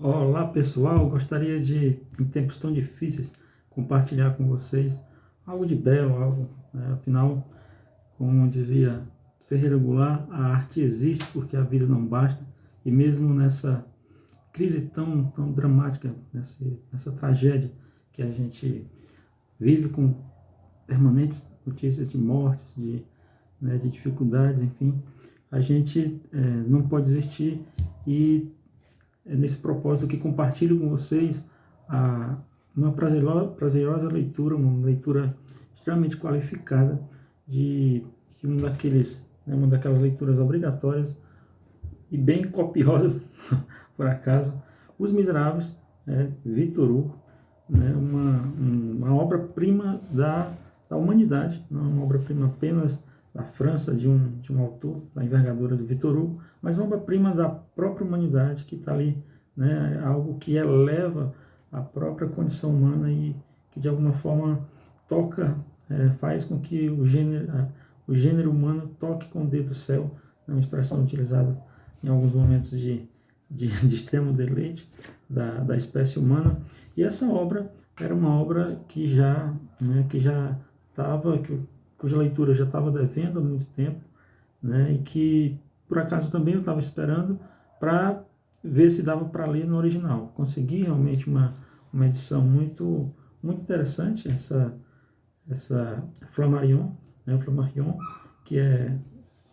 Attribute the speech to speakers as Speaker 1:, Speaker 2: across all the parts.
Speaker 1: Olá pessoal, gostaria de, em tempos tão difíceis, compartilhar com vocês algo de belo, algo, né? Afinal, como dizia Ferreira Goulart, a arte existe porque a vida não basta, e mesmo nessa crise tão dramática, nessa tragédia que a gente vive com permanentes notícias de mortes, de dificuldades, enfim, a gente não pode desistir e é nesse propósito que compartilho com vocês uma prazerosa leitura, uma leitura extremamente qualificada de uma daquelas leituras obrigatórias e bem copiosas, por acaso, Os Miseráveis, Victor Hugo, né, uma obra-prima da humanidade, não uma obra-prima apenas da França, de um autor da envergadura do Victor Hugo, mas uma obra-prima da própria humanidade que está ali, né, algo que eleva a própria condição humana e que de alguma forma toca, faz com que o gênero humano toque com o dedo do céu, uma expressão utilizada em alguns momentos de extremo deleite da espécie humana. E essa obra era uma obra que já estava, cuja leitura já estava devendo há muito tempo, né, e que por acaso também eu estava esperando para ver se dava para ler no original. Consegui realmente uma edição muito interessante, essa Flammarion, né, Flammarion, que é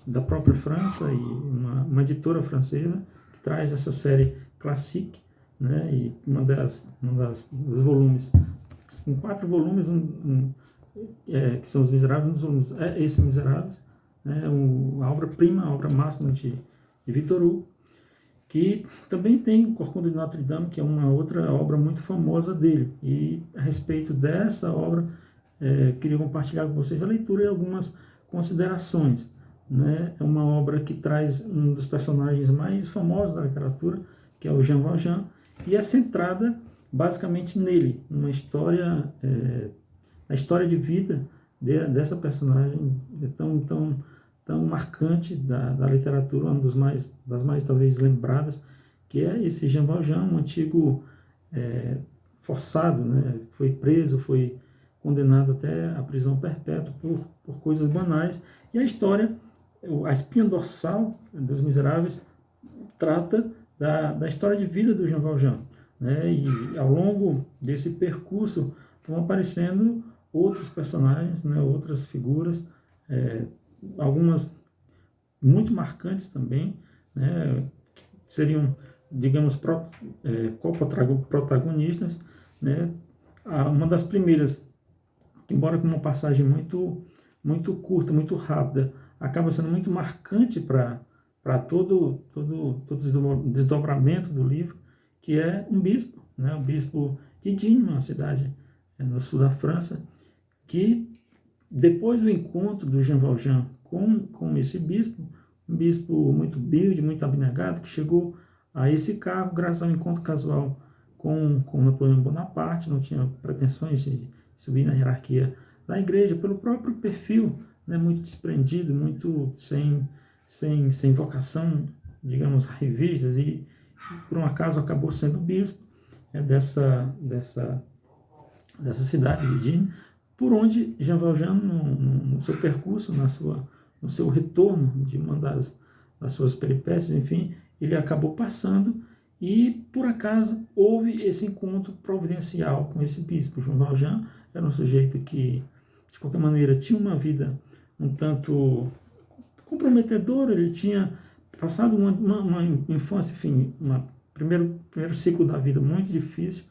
Speaker 1: da própria França e uma editora francesa que traz essa série classique, né, e dos volumes, com 4 volumes, que são Os Miseráveis, dos volumes esse Miseráveis, né, a obra-prima, a obra máxima de Victor Hugo, que também tem o Corcunda de Notre Dame, que é uma outra obra muito famosa dele. E a respeito dessa obra, queria compartilhar com vocês a leitura e algumas considerações. Né? É uma obra que traz um dos personagens mais famosos da literatura, que é o Jean Valjean, e é centrada basicamente nele, numa história, a história de vida dessa personagem tão marcante da literatura, uma das mais talvez lembradas, que é esse Jean Valjean, um antigo forçado, né? Foi preso, foi condenado até a prisão perpétua por coisas banais, e a história, a espinha dorsal dos Miseráveis, trata da história de vida do Jean Valjean, né? E ao longo desse percurso vão aparecendo outros personagens, né? Outras figuras, algumas muito marcantes também, né? Seriam, digamos, coprotagonistas, né? Uma das primeiras, embora com uma passagem muito curta, muito rápida, acaba sendo muito marcante para todo o desdobramento do livro, que é um bispo, né? O bispo de Digne, uma cidade no sul da França, que depois do encontro do Jean Valjean com esse bispo, um bispo muito humilde, muito abnegado, que chegou a esse cargo graças ao encontro casual com Napoleão Bonaparte, não tinha pretensões de subir na hierarquia da igreja, pelo próprio perfil, né, muito desprendido, muito sem vocação, digamos, revistas, e por um acaso acabou sendo bispo dessa cidade de Digne, por onde Jean Valjean, no seu percurso, no seu retorno de uma das suas peripécias, enfim, ele acabou passando e, por acaso, houve esse encontro providencial com esse bispo. Jean Valjean era um sujeito que, de qualquer maneira, tinha uma vida um tanto comprometedora, ele tinha passado uma infância, enfim, primeiro ciclo da vida muito difícil,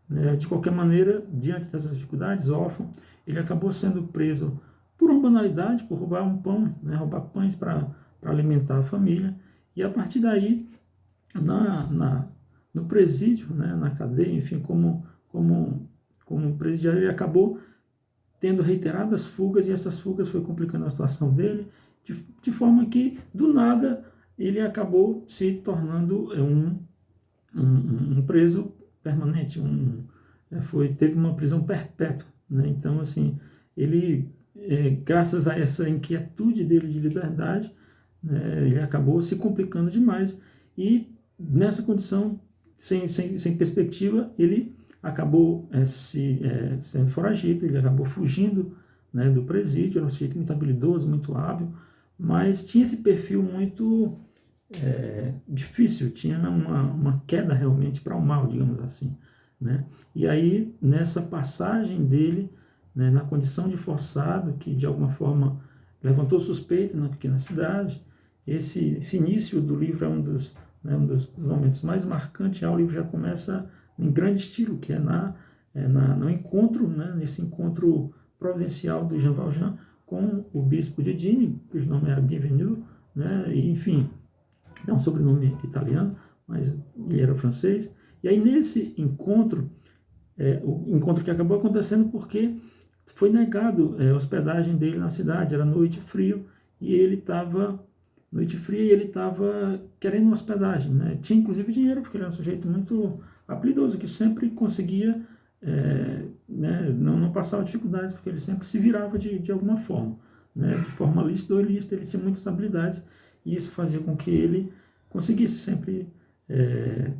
Speaker 1: né? De qualquer maneira, diante dessas dificuldades, órfão, ele acabou sendo preso por uma banalidade, por roubar um pão, né? Roubar pães para alimentar a família, e a partir daí, no presídio, né? Na cadeia, enfim, como presidiário, ele acabou tendo reiteradas fugas, e essas fugas foi complicando a situação dele, de forma que, do nada, ele acabou se tornando um preso permanente, teve uma prisão perpétua, né? Então, assim, ele, graças a essa inquietude dele de liberdade, né, ele acabou se complicando demais, e nessa condição sem perspectiva, ele acabou sendo foragido, ele acabou fugindo, né, do presídio. Era um sujeito muito habilidoso, muito hábil, mas tinha esse perfil muito difícil, tinha uma queda realmente para o mal, digamos assim, né? E aí, nessa passagem dele, né, na condição de forçado, que de alguma forma levantou suspeita na pequena cidade, esse início do livro é um dos momentos mais marcantes. O livro já começa em grande estilo, que é no encontro, né, nesse encontro providencial do Jean Valjean com o bispo de Digne, cujo nome era Bienvenu, né, e, enfim, é um sobrenome italiano, mas ele era francês. E aí, nesse encontro, o encontro que acabou acontecendo porque foi negado a hospedagem dele na cidade, era noite frio, e ele estava querendo hospedagem, né? Tinha inclusive dinheiro, porque ele era um sujeito muito habilidoso, que sempre conseguia, né, não passava dificuldades, porque ele sempre se virava de alguma forma, né? De forma lícita ou ilícita, ele tinha muitas habilidades, e isso fazia com que ele conseguisse sempre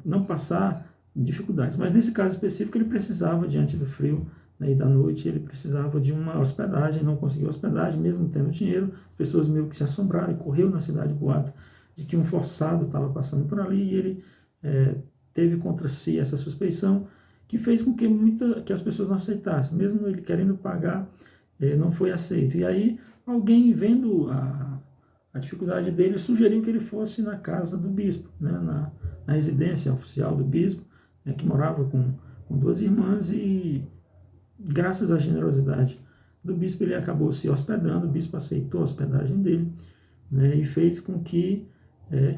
Speaker 1: não passar dificuldades. Mas nesse caso específico, ele precisava, diante do frio, né, e da noite, ele precisava de uma hospedagem, não conseguiu hospedagem, mesmo tendo dinheiro. As pessoas meio que se assombraram, e correu na cidade boato de que um forçado estava passando por ali, e ele teve contra si essa suspeição, que fez com que as pessoas não aceitassem. Mesmo ele querendo pagar, não foi aceito. E aí, alguém, vendo a dificuldade dele, sugeriu que ele fosse na casa do bispo, né, na residência oficial do bispo, né, que morava com duas irmãs, e graças à generosidade do bispo, ele acabou se hospedando. O bispo aceitou a hospedagem dele, né, e fez com que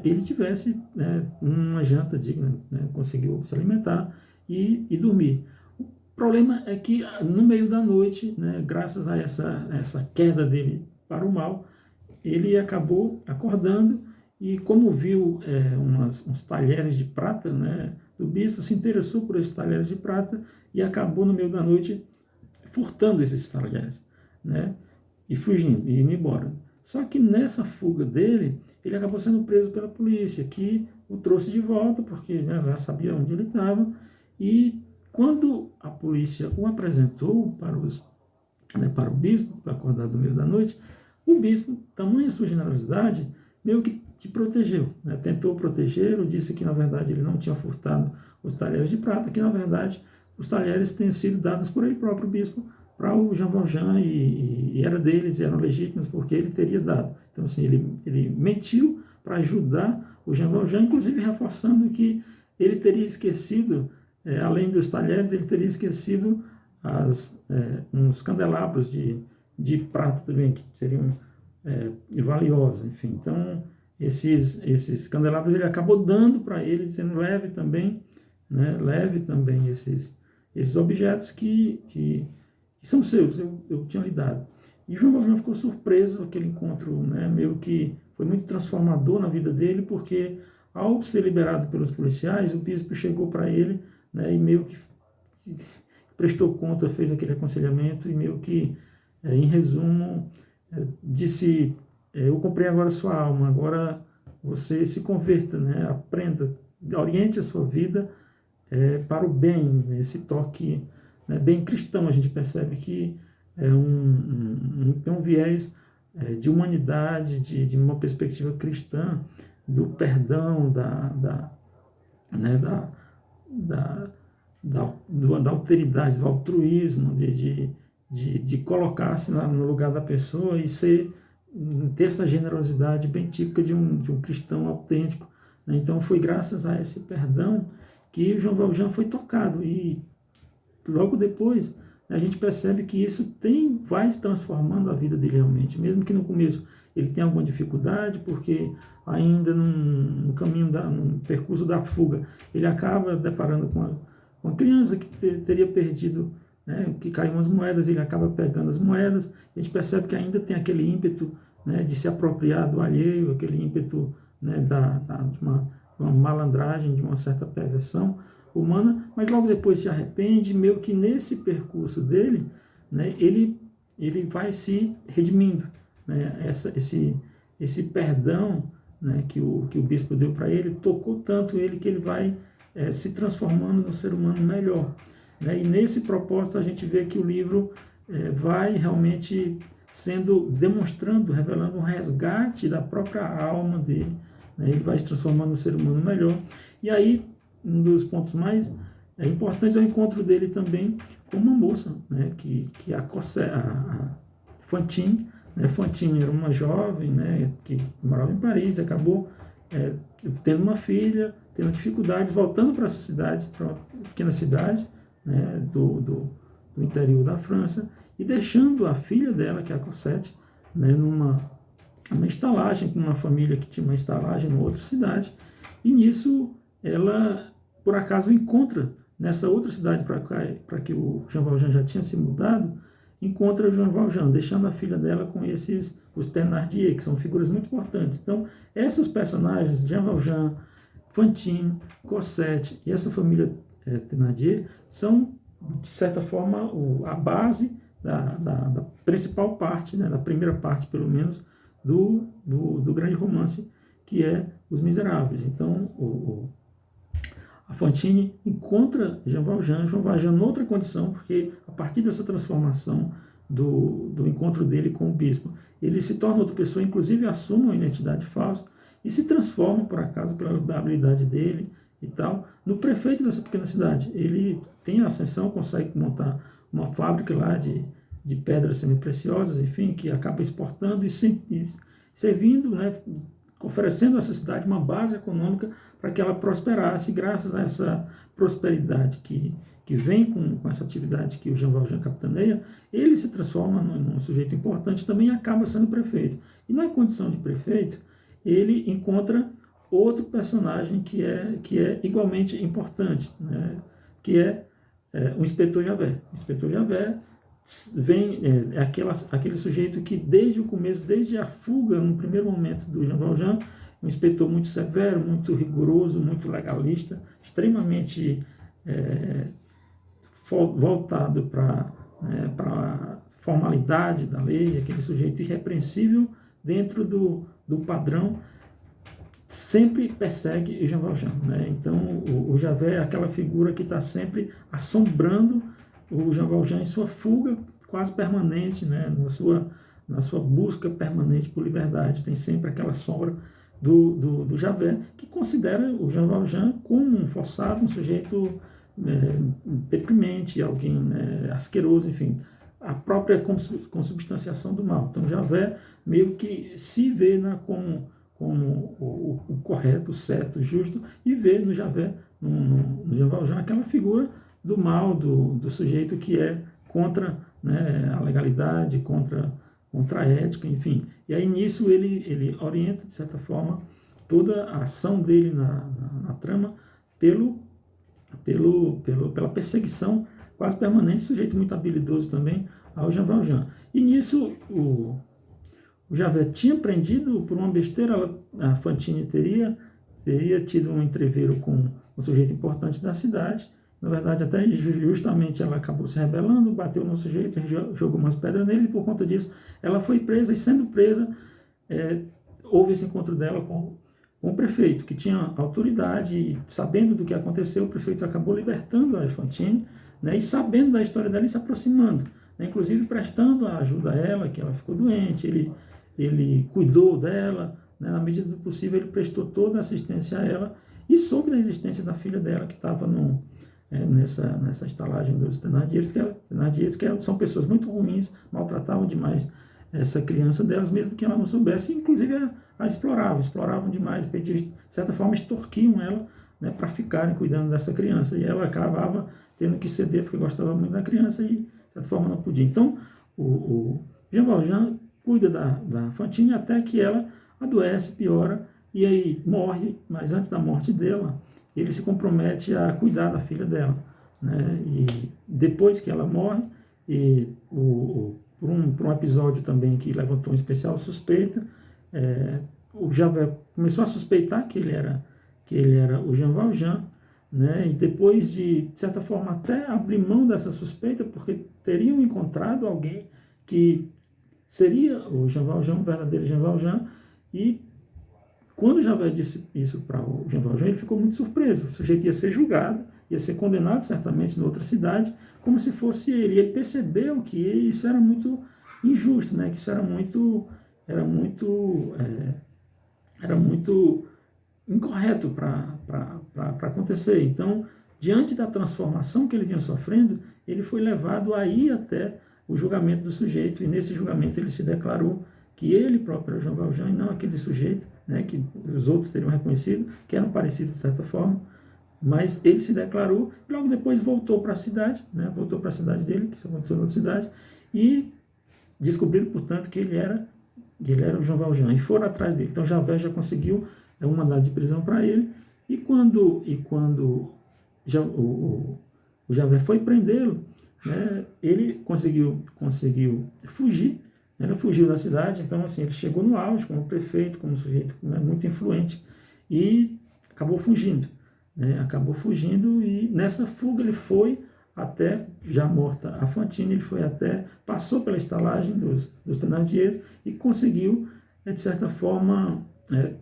Speaker 1: ele tivesse, né, uma janta digna, né, conseguiu se alimentar e dormir. O problema é que no meio da noite, né, graças a essa queda dele para o mal, ele acabou acordando, e como viu uns talheres de prata, né, do bispo, se interessou por esses talheres de prata e acabou no meio da noite furtando esses talheres, né, e fugindo, e indo embora. Só que nessa fuga dele, ele acabou sendo preso pela polícia, que o trouxe de volta, porque, né, já sabia onde ele estava, e quando a polícia o apresentou para o bispo, acordado no meio da noite, o bispo, tamanha sua generosidade, meio que protegeu, né? Tentou protegê-lo, disse que na verdade ele não tinha furtado os talheres de prata, que na verdade os talheres tinham sido dados por ele próprio, bispo, para o Jean Valjean, e era deles, e eram legítimos porque ele teria dado. Então, assim, ele mentiu para ajudar o Jean Valjean, inclusive reforçando que ele teria esquecido, além dos talheres, ele teria esquecido uns candelabros de prata também, que seriam valiosos, enfim. Então, esses candelabros ele acabou dando para ele, dizendo: leve também, né, leve também esses objetos que são seus, eu tinha lhe dado. E João Valjean ficou surpreso com aquele encontro, né, meio que foi muito transformador na vida dele, porque ao ser liberado pelos policiais, o bispo chegou para ele, né, e meio que prestou conta, fez aquele aconselhamento, e meio que, em resumo, disse: eu comprei agora a sua alma, agora você se converta, né, aprenda, oriente a sua vida para o bem. Esse toque, né, bem cristão. A gente percebe que é um viés de humanidade, de uma perspectiva cristã, do perdão, né, da alteridade, do altruísmo, de colocar-se no lugar da pessoa e ter essa generosidade bem típica de um cristão autêntico, né? Então foi graças a esse perdão que o Jean Valjean foi tocado, e logo depois a gente percebe que isso vai transformando a vida dele realmente, mesmo que no começo ele tenha alguma dificuldade, porque ainda no caminho, no percurso da fuga, ele acaba deparando com uma criança que teria perdido, né, que caiu umas moedas, ele acaba pegando as moedas. A gente percebe que ainda tem aquele ímpeto, né, de se apropriar do alheio, aquele ímpeto, né, de uma malandragem, de uma certa perversão humana, mas logo depois se arrepende, meio que nesse percurso dele, né, ele vai se redimindo, né, esse perdão, né, que o bispo deu para ele, tocou tanto ele que ele vai se transformando no ser humano melhor. Né? E nesse propósito a gente vê que o livro vai realmente demonstrando, revelando um resgate da própria alma dele. Né? Ele vai se transformando no ser humano melhor. E aí, um dos pontos mais importantes é o encontro dele também com uma moça, né? que a Fantine. Né? Fantine era uma jovem, né? que morava em Paris, acabou tendo uma filha, tendo dificuldades, voltando para essa cidade, para uma pequena cidade, né? do interior da França, e deixando a filha dela, que é a Cosette, né? numa estalagem, com uma família que tinha uma estalagem em outra cidade, e nisso ela, por acaso, encontra nessa outra cidade para que o Jean Valjean já tinha se mudado, encontra o Jean Valjean, deixando a filha dela com os Thénardier, que são figuras muito importantes. Então, essas personagens, Jean Valjean, Fantine, Cosette e essa família Thénardier, são, de certa forma, a base da principal parte, né, da primeira parte, pelo menos, do grande romance, que é Os Miseráveis. Então, a Fantine encontra Jean Valjean noutra condição, porque a partir dessa transformação do encontro dele com o bispo, ele se torna outra pessoa, inclusive assume uma identidade falsa e se transforma, por acaso, pela habilidade dele e tal, no prefeito dessa pequena cidade. Ele tem a ascensão, consegue montar uma fábrica lá de pedras semipreciosas, enfim, que acaba exportando e servindo, né, oferecendo a essa cidade uma base econômica para que ela prosperasse, graças a essa prosperidade que vem com essa atividade que o Jean Valjean capitaneia. Ele se transforma num sujeito importante, também acaba sendo prefeito. E na condição de prefeito, ele encontra outro personagem que é igualmente importante, né? Que é o Inspetor Javert. O Inspetor Javert aquele sujeito que desde o começo, desde a fuga, no primeiro momento do Jean Valjean, um inspetor muito severo, muito rigoroso, muito legalista, extremamente voltado para a formalidade da lei, aquele sujeito irrepreensível dentro do padrão, sempre persegue Jean Valjean. Né? Então, o Javert é aquela figura que está sempre assombrando o Jean Valjean em sua fuga quase permanente, né? na sua busca permanente por liberdade. Tem sempre aquela sombra do Javert, que considera o Jean Valjean como um forçado, um sujeito deprimente, alguém asqueroso, enfim, a própria consubstanciação do mal. Então, Javert meio que se vê como o correto, o certo, o justo, e vê no Javert, no Jean Valjean, aquela figura do mal, do sujeito que é contra, né, a legalidade, contra a ética, enfim. E aí nisso ele orienta, de certa forma, toda a ação dele na trama pela perseguição quase permanente, sujeito muito habilidoso também ao Jean Valjean. E nisso o Javert tinha prendido por uma besteira, a Fantine teria tido um entreveiro com um sujeito importante da cidade. Na verdade, até justamente ela acabou se rebelando, bateu no sujeito, jogou umas pedras nele, e por conta disso ela foi presa, e sendo presa, houve esse encontro dela com o prefeito, que tinha autoridade, e sabendo do que aconteceu, o prefeito acabou libertando a Fantine, né, e sabendo da história dela e se aproximando, né, inclusive prestando a ajuda a ela, que ela ficou doente, ele cuidou dela, né, na medida do possível ele prestou toda a assistência a ela, e soube da existência da filha dela, que estava nessa estalagem dos Thénardiers, que são pessoas muito ruins, maltratavam demais essa criança delas, mesmo que ela não soubesse, inclusive a exploravam demais, de certa forma extorquiam ela, né, para ficarem cuidando dessa criança, e ela acabava tendo que ceder porque gostava muito da criança e, de certa forma, não podia. Então, o Jean Valjean cuida da Fantine até que ela adoece, piora, e aí morre, mas antes da morte dela, ele se compromete a cuidar da filha dela. Né? E depois que ela morre, por um episódio também que levantou uma especial suspeita, o Javert começou a suspeitar que ele era o Jean Valjean, né? E depois de certa forma, até abrir mão dessa suspeita, porque teriam encontrado alguém que seria o Jean Valjean, o verdadeiro Jean Valjean, e quando Javé disse isso para o Jean Valjean, ele ficou muito surpreso. O sujeito ia ser julgado, ia ser condenado certamente em outra cidade, como se fosse ele. E ele percebeu que isso era muito injusto, né? Que isso era muito incorreto para acontecer. Então, diante da transformação que ele vinha sofrendo, ele foi levado a ir até o julgamento do sujeito, e nesse julgamento ele se declarou que ele próprio era Jean Valjean e não aquele sujeito, né, que os outros teriam reconhecido, que eram parecidos de certa forma, mas ele se declarou e logo depois voltou para a cidade, né, voltou para a cidade dele, que isso aconteceu em outra cidade, e descobriram, portanto, que ele era o Jean Valjean, e foram atrás dele. Então Javert já conseguiu um mandado de prisão para ele, e quando já, o Javert foi prendê-lo, né, ele conseguiu fugir, né, ele fugiu da cidade. Então assim, ele chegou no auge como prefeito, como sujeito, né, muito influente, e acabou fugindo, né, e nessa fuga ele foi até, já morta a Fantine, ele foi até, passou pela estalagem dos Thénardiers e conseguiu, de certa forma,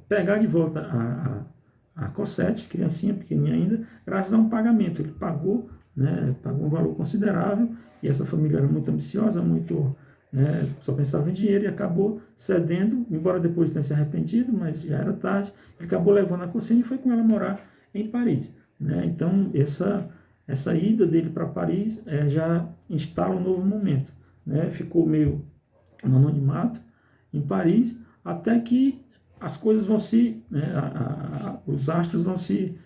Speaker 1: pegar de volta a Cosette, criancinha pequenininha ainda, graças a um pagamento. Ele pagou, né, pagou um valor considerável, e essa família era muito ambiciosa, muito, né, só pensava em dinheiro, e acabou cedendo, embora depois tenha se arrependido, mas já era tarde. Ele acabou levando a Cosette e foi com ela morar em Paris, né? Então essa ida dele para Paris já instala um novo momento, né? Ficou meio no anonimato em Paris, até que as coisas vão né, os astros vão se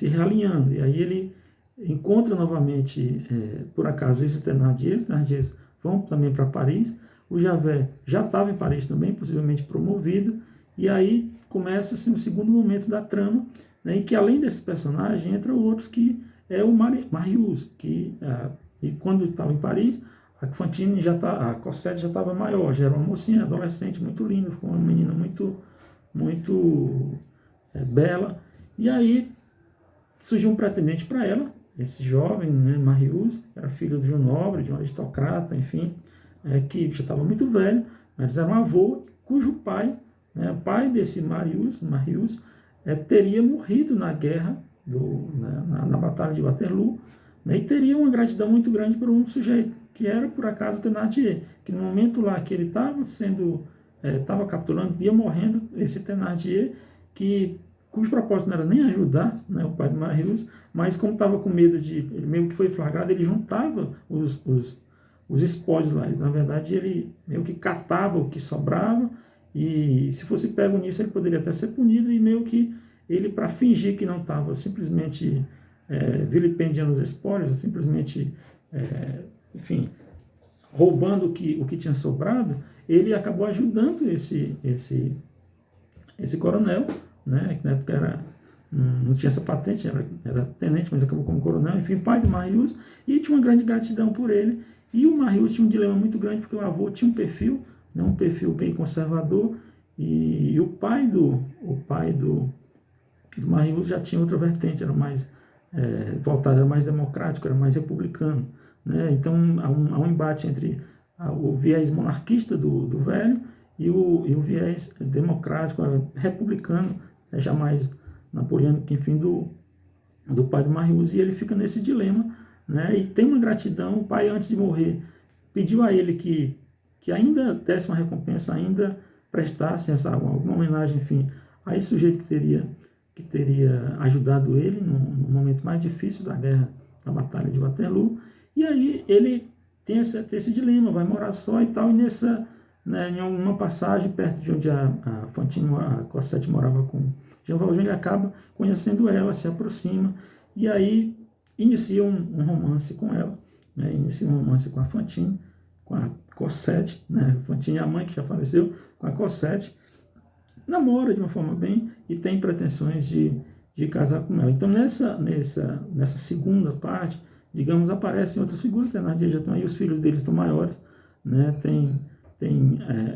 Speaker 1: realinhando, e aí ele encontra novamente, por acaso, esses Thénardiers vão também para Paris. O Javert já estava em Paris também, possivelmente promovido, e aí começa assim, o segundo momento da trama, né, em que além desse personagem entram outros, que é o Marius, que e quando estava em Paris, a Fantine a Cosette já estava maior, já era uma mocinha, adolescente, muito linda, ficou uma menina muito bela, e aí surgiu um pretendente para ela, esse jovem, né, Marius, era filho de um nobre, de um aristocrata, enfim, que já estava muito velho, mas era um avô cujo pai, né, o pai desse Marius, teria morrido na guerra, na Batalha de Waterloo, né, e teria uma gratidão muito grande por um sujeito, que era, por acaso, o Thénardier, que no momento lá que ele estava capturando, ia morrendo, esse Thénardier, cujo propósito não era nem ajudar, né, o pai de Marius, mas como estava com medo ele meio que foi flagrado, ele juntava os espólios lá. Na verdade, ele meio que catava o que sobrava, e se fosse pego nisso, ele poderia até ser punido, e meio que ele, para fingir que não estava simplesmente vilipendiando os espólios, simplesmente, enfim, roubando o que tinha sobrado, ele acabou ajudando esse coronel, né, que na época não tinha essa patente, era tenente, mas acabou como coronel, enfim, pai do Marius, e tinha uma grande gratidão por ele. E o Marius tinha um dilema muito grande, porque o avô tinha um perfil bem conservador, e o pai do Marius já tinha outra vertente, era mais voltado, era mais democrático, era mais republicano, né? Então há um embate entre o viés monarquista do velho e o viés democrático, republicano, já mais napoleônico, enfim, do pai do Marius, e ele fica nesse dilema, né? E tem uma gratidão. O pai, antes de morrer, pediu a ele que ainda desse uma recompensa, ainda prestasse alguma homenagem, enfim, a esse sujeito que teria ajudado ele no momento mais difícil da guerra, da Batalha de Waterloo. E aí ele tem esse dilema, vai morar só e tal, e em uma passagem perto de onde a Cosette morava com Jean Valjean, ele acaba conhecendo ela, se aproxima, e aí inicia um romance com ela, né? Inicia um romance com a Fantine, com a Cosette, né? Fantine é a mãe que já faleceu, com a Cosette, namora de uma forma bem, e tem pretensões de casar com ela. Então nessa segunda parte, digamos, aparecem outras figuras. Thénardier já estão aí, os filhos deles estão maiores, né? Tem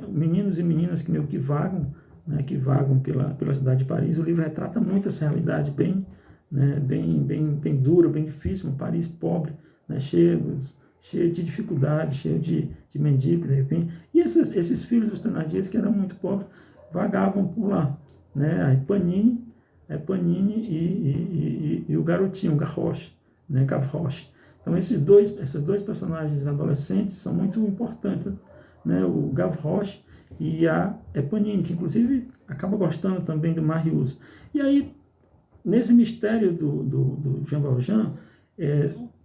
Speaker 1: meninos e meninas que meio que vagam, né? Que vagam pela cidade de Paris. O livro retrata muito essa realidade bem, né? bem dura, bem difícil, um Paris pobre, né? cheio de dificuldades, cheio de mendigos, enfim. E esses filhos dos Thénardiers, que eram muito pobres, vagavam por lá, né? A Eponine e o garotinho, o Gavroche, né? Gavroche. Então esses dois personagens adolescentes são muito importantes, né? O Gavroche e a Eponine, que inclusive acaba gostando também do Marius. E aí, nesse mistério do Jean Valjean,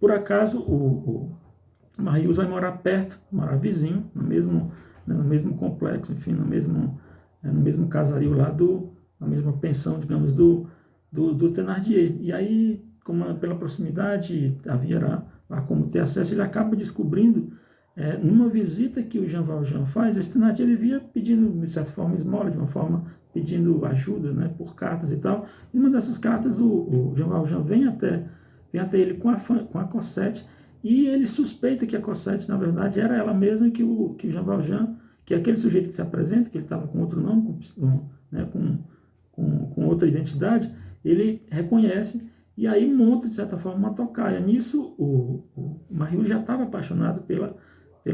Speaker 1: por acaso o Marius vai morar perto, morar vizinho, no mesmo complexo, enfim, no mesmo casario lá na mesma pensão, digamos, do Thénardier. E aí, pela proximidade, havia lá como ter acesso, ele acaba descobrindo, numa visita que o Jean Valjean faz, esse Thénardier ele via pedindo, de certa forma, esmola, de uma forma pedindo ajuda, né, por cartas e tal. E uma dessas cartas, o Jean Valjean vem até ele com a Cosette, e ele suspeita que a Cosette, na verdade, era ela mesma, que o Jean Valjean, que é aquele sujeito que se apresenta, que ele estava com outro nome, com outra identidade, ele reconhece e aí monta, de certa forma, uma tocaia. Nisso, o Marius já estava apaixonado pela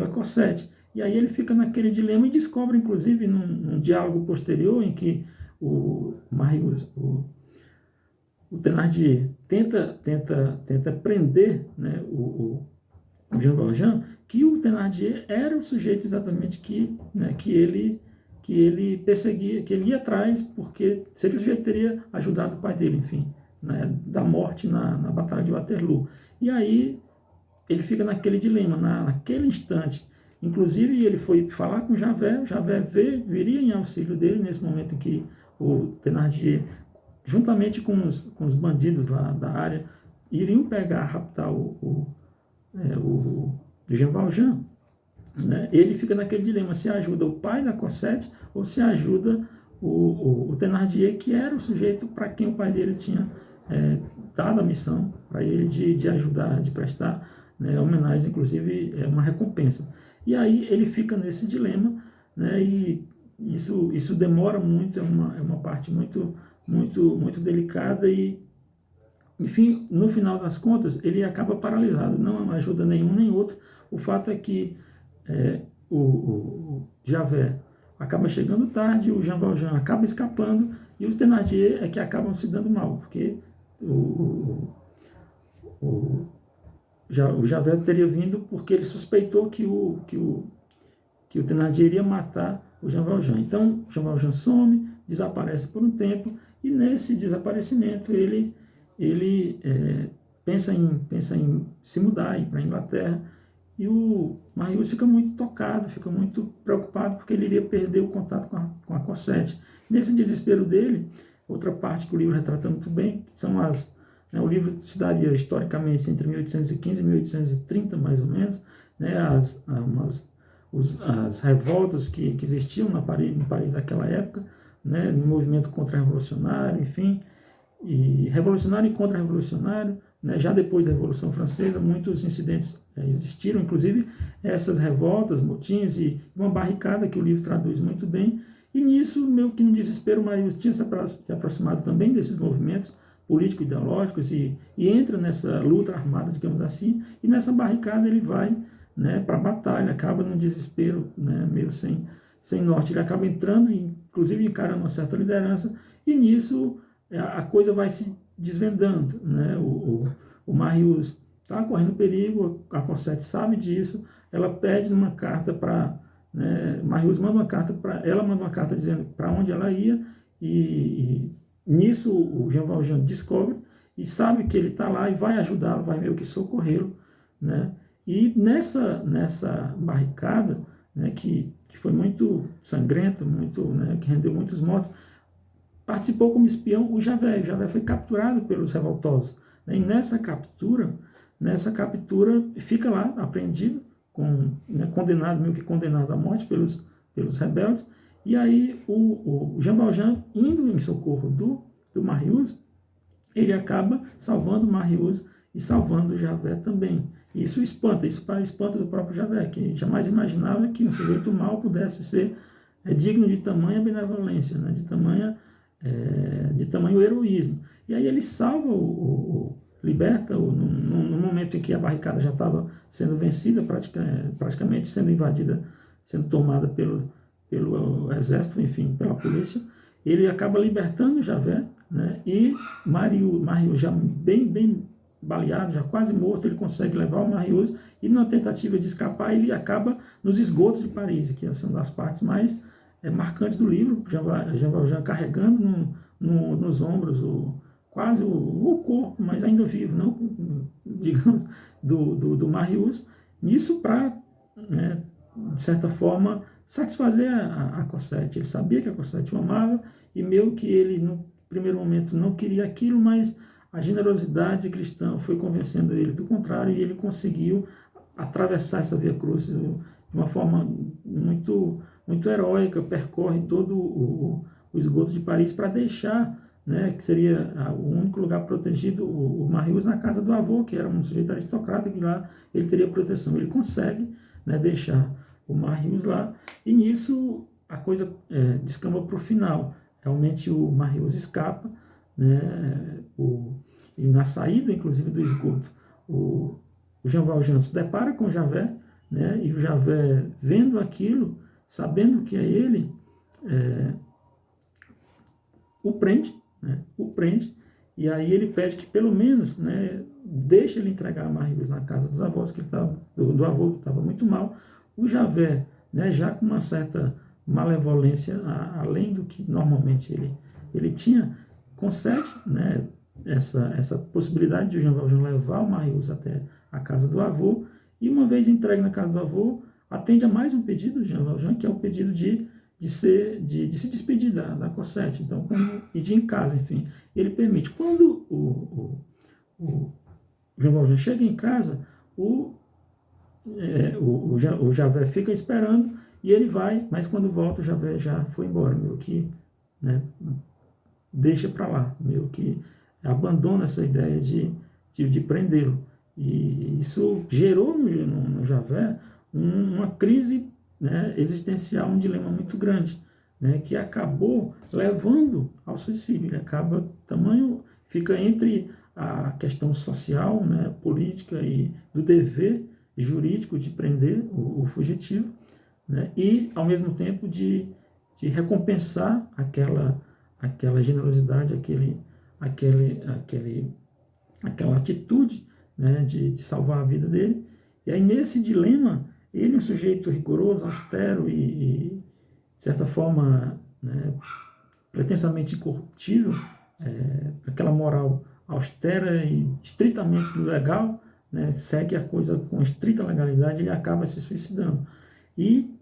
Speaker 1: Cosette. E aí ele fica naquele dilema e descobre, inclusive, num diálogo posterior, em que o Marius, o Thénardier tenta prender, né, o Jean Valjean, que o Thénardier era o sujeito exatamente que ele perseguia, que ele ia atrás, porque sempre o sujeito teria ajudado o pai dele, enfim, né, da morte na Batalha de Waterloo. E aí ele fica naquele dilema, naquele instante. Inclusive ele foi falar com o Javert viria em auxílio dele nesse momento em que o Thénardier, juntamente com os bandidos lá da área, iriam raptar o Jean Valjean, né? Ele fica naquele dilema, se ajuda o pai da Cosette ou se ajuda o Thénardier, que era o sujeito para quem o pai dele tinha dado a missão para ele de ajudar, de prestar, né, homenagem, inclusive uma recompensa. E aí ele fica nesse dilema, né, e isso demora muito, é uma parte muito, muito, muito delicada e, enfim, no final das contas, ele acaba paralisado, não ajuda nenhum nem outro. O fato é que o Javert acaba chegando tarde, o Jean Valjean acaba escapando e os Thénardier é que acabam se dando mal, porque o Javert teria vindo porque ele suspeitou que o Thénardier iria matar o Jean Valjean. Então, o Jean Valjean some, desaparece por um tempo, e nesse desaparecimento ele pensa em se mudar, ir para a Inglaterra, e o Marius fica muito tocado, fica muito preocupado, porque ele iria perder o contato com a Cosette. Nesse desespero dele, outra parte que o livro retrata muito bem, são o livro se daria historicamente entre 1815 e 1830, mais ou menos, né, as revoltas que existiam no Paris daquela época, né, no movimento contra-revolucionário, enfim, e revolucionário e contra-revolucionário, né, já depois da Revolução Francesa, muitos incidentes existiram, inclusive essas revoltas, motins e uma barricada que o livro traduz muito bem, e nisso, meio que no desespero, o Marius tinha se aproximado também desses movimentos político-ideológicos e entra nessa luta armada, digamos assim, e nessa barricada ele vai, né, para a batalha, acaba num desespero, né, meio sem norte, ele acaba entrando, inclusive encarando uma certa liderança, e nisso a coisa vai se desvendando, né? O Marius está correndo perigo, a Cosette sabe disso, ela pede uma carta para, né, Marius manda uma carta para ela, manda uma carta dizendo para onde ela ia, e nisso o Jean Valjean descobre e sabe que ele está lá e vai ajudá-lo, vai meio que socorrê-lo, né? E nessa barricada, né, que foi muito sangrenta, né, que rendeu muitos mortos, participou como espião o Javert. O Javert foi capturado pelos revoltosos, né? E nessa captura fica lá apreendido, né, meio que condenado à morte pelos rebeldes. E aí o Jean Valjean, indo em socorro do Marius, ele acaba salvando o Marius e salvando o Javert também. E isso para espanto do próprio Javert, que jamais imaginava que um sujeito mau pudesse ser digno de tamanha benevolência, né, de tamanho heroísmo. E aí ele salva liberta no momento em que a barricada já estava sendo vencida, praticamente sendo invadida, sendo tomada pelo exército, enfim, pela polícia. ele acaba libertando Javé, né? E Marius já bem baleado, já quase morto, ele consegue levar o Marius, e na tentativa de escapar, ele acaba nos esgotos de Paris, que são das partes mais marcantes do livro, Jean Valjean carregando nos ombros quase o corpo, mas ainda vivo, não, digamos, do Marius, nisso para, né, de certa forma, satisfazer a Cosette. Ele sabia que a Cosette o amava, e meio que ele, no primeiro momento, não queria aquilo, mas a generosidade cristã foi convencendo ele do contrário, e ele conseguiu atravessar essa Via Crucis de uma forma muito heróica, percorre todo o esgoto de Paris para deixar, né, que seria o único lugar protegido, o Marius, na casa do avô, que era um sujeito aristocrata, que lá ele teria proteção. Ele consegue, né, deixar o Marius lá, e nisso a coisa descamba para o final. Realmente o Marius escapa, né, e na saída, inclusive, do esgoto, o Jean Valjean se depara com o Javert, né, e o Javert, vendo aquilo, sabendo que é ele, o prende, né, e aí ele pede que pelo menos, né, deixe ele entregar a Marius na casa dos avós, que do avô, que estava muito mal. O Javert, né, já com uma certa malevolência, além do que normalmente ele tinha, concede, né, essa possibilidade de o Jean Valjean levar o Marius até a casa do avô, e uma vez entregue na casa do avô, atende a mais um pedido do Jean Valjean, que é o pedido de se despedir da Cosette, então, e de ir em casa, enfim. Ele permite. Quando o Jean Valjean chega em casa, o Javert fica esperando, e ele vai, mas quando volta, o Javert já foi embora, meio que, né, deixa para lá, meio que abandona essa ideia de prendê-lo. E isso gerou no Javert uma crise, né, existencial, um dilema muito grande, né, que acabou levando ao suicídio. Ele acaba, fica entre a questão social, né, política e do dever jurídico de prender o fugitivo, né, e ao mesmo tempo de recompensar aquela generosidade, aquela atitude, né, de salvar a vida dele. E aí, nesse dilema, ele, um sujeito rigoroso, austero e de certa forma, né, pretensamente incorruptível, aquela moral austera e estritamente legal, né, segue a coisa com estrita legalidade, ele acaba se suicidando. E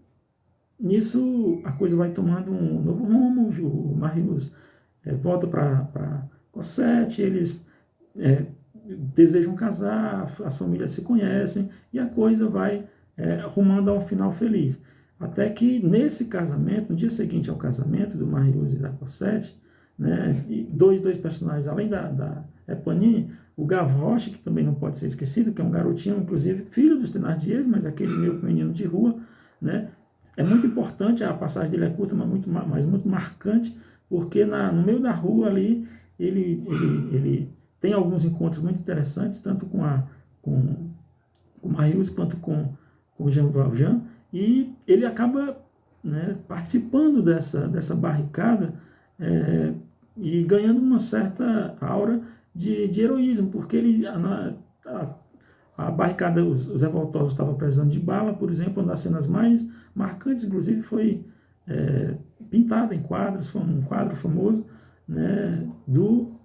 Speaker 1: nisso a coisa vai tomando um novo rumo. O Marius volta para Cosette, eles desejam casar, as famílias se conhecem, e a coisa vai rumando a um final feliz. Até que nesse casamento, no dia seguinte ao casamento do Marius e da Cosette, né, dois personagens, além da Eponine, o Gavroche, que também não pode ser esquecido, que é um garotinho, inclusive filho dos Thénardier, mas aquele meu menino de rua, né. É muito importante, a passagem dele é curta, mas muito marcante, porque no meio da rua ali, ele tem alguns encontros muito interessantes, tanto com o Marius quanto com o Jean Valjean, e ele acaba, né, participando dessa barricada e ganhando uma certa aura de heroísmo, porque a barricada, os revoltosos estavam precisando de bala, por exemplo. Uma das cenas mais marcantes, inclusive, foi pintada em quadros, foi um quadro famoso, né, do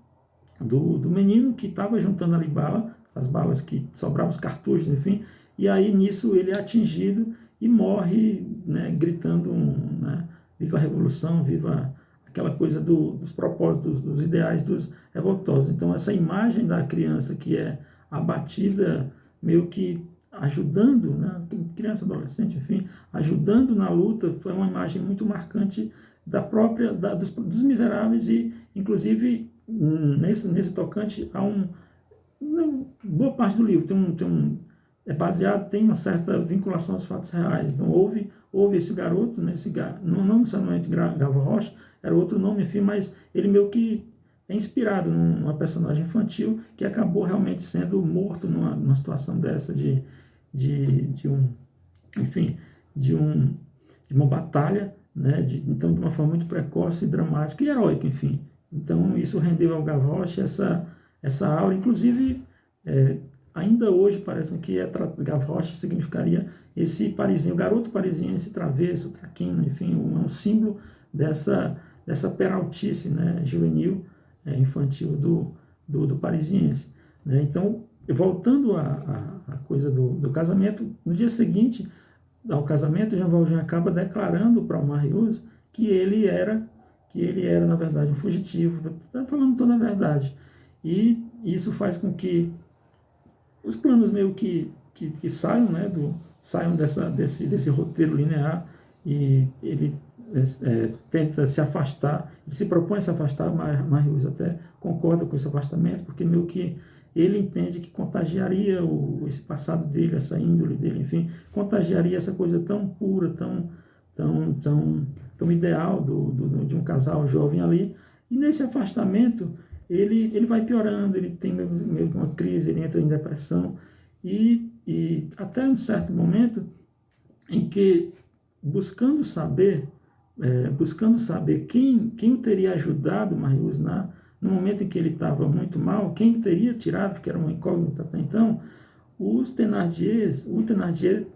Speaker 1: menino que estava juntando ali as balas que sobravam, os cartuchos, enfim, e aí nisso ele é atingido e morre, né, gritando, né, viva a revolução, viva aquela coisa dos propósitos, dos ideais dos revoltosos. Então essa imagem da criança que é abatida, meio que ajudando, né, criança, adolescente, enfim, ajudando na luta, foi uma imagem muito marcante dos miseráveis, e inclusive nesse tocante há boa parte do livro tem uma certa vinculação aos fatos reais. Então houve esse garoto, né, não necessariamente Gavroche, era outro nome, enfim, mas ele meio que é inspirado numa personagem infantil que acabou realmente sendo morto numa situação dessa de uma batalha, né, então de uma forma muito precoce, dramática e heróica, enfim. Então isso rendeu ao Gavroche essa aura, inclusive ainda hoje parece-me que Gavroche significaria esse parisinho, garoto parisiense travesso, traquino, enfim, um símbolo dessa peraltice, né, juvenil, infantil do parisiense. Né? Então, voltando à coisa do casamento, no dia seguinte ao casamento, Jean Valjean acaba declarando para o Marius que ele era, na verdade, um fugitivo, está falando toda a verdade. E isso faz com que os planos meio que saiam, né, saiam desse roteiro linear, e ele tenta se afastar, ele se propõe a se afastar, mas Marius até concorda com esse afastamento, porque meio que ele entende que contagiaria esse passado dele, essa índole dele, enfim, contagiaria essa coisa tão pura, tão ideal de um casal jovem ali, e nesse afastamento ele vai piorando, ele tem meio que uma crise, ele entra em depressão, e até um certo momento em que, buscando saber quem o teria ajudado, Marius, no momento em que ele estava muito mal, quem teria tirado, porque era uma incógnita até então, o Thénardier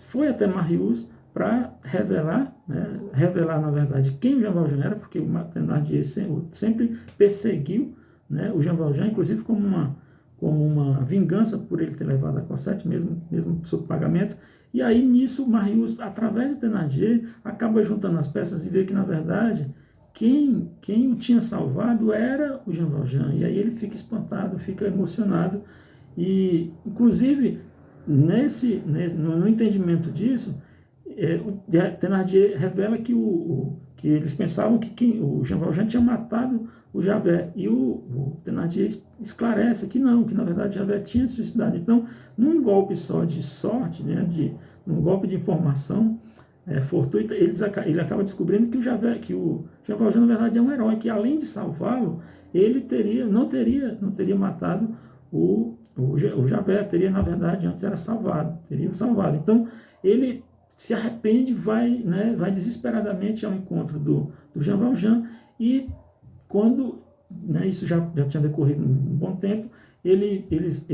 Speaker 1: foi até Marius para revelar, na verdade, quem o Jean Valjean era, porque o Thénardier sempre perseguiu, né, o Jean Valjean, inclusive como uma vingança por ele ter levado a Cosette, mesmo sob pagamento. E aí, nisso, Marius, através de Thénardier, acaba juntando as peças e vê que, na verdade, quem o tinha salvado era o Jean Valjean. E aí ele fica espantado, fica emocionado. E, inclusive, no entendimento disso, o Thénardier revela que eles pensavam que o Jean Valjean tinha matado o Javert, e o Thénardier esclarece que não, que na verdade o Javert tinha suicidado. Então, num golpe só de sorte, né, num golpe de informação fortuita, ele acaba descobrindo que o Jean Valjean na verdade é um herói, que além de salvá-lo, ele não teria matado o Javert, teria na verdade antes era teria salvado. Então, ele se arrepende, vai desesperadamente ao encontro do Jean Valjean, e quando, isso já tinha decorrido um bom tempo, ele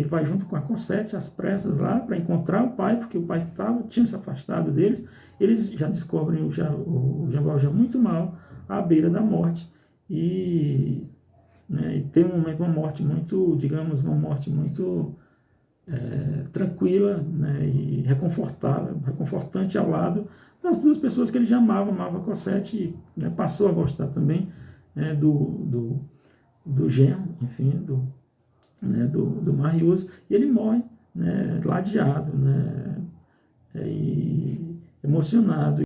Speaker 1: vai junto com a Cosette, às pressas lá, para encontrar o pai, porque o pai tinha se afastado deles. Eles já descobrem o Jean Valjean muito mal, à beira da morte, e tem um momento, uma morte muito tranquila, né, e reconfortante ao lado das duas pessoas que ele já amava a Cosette, e passou a gostar também do Jean, enfim, do Marius, e ele morre, ladeado, e emocionado.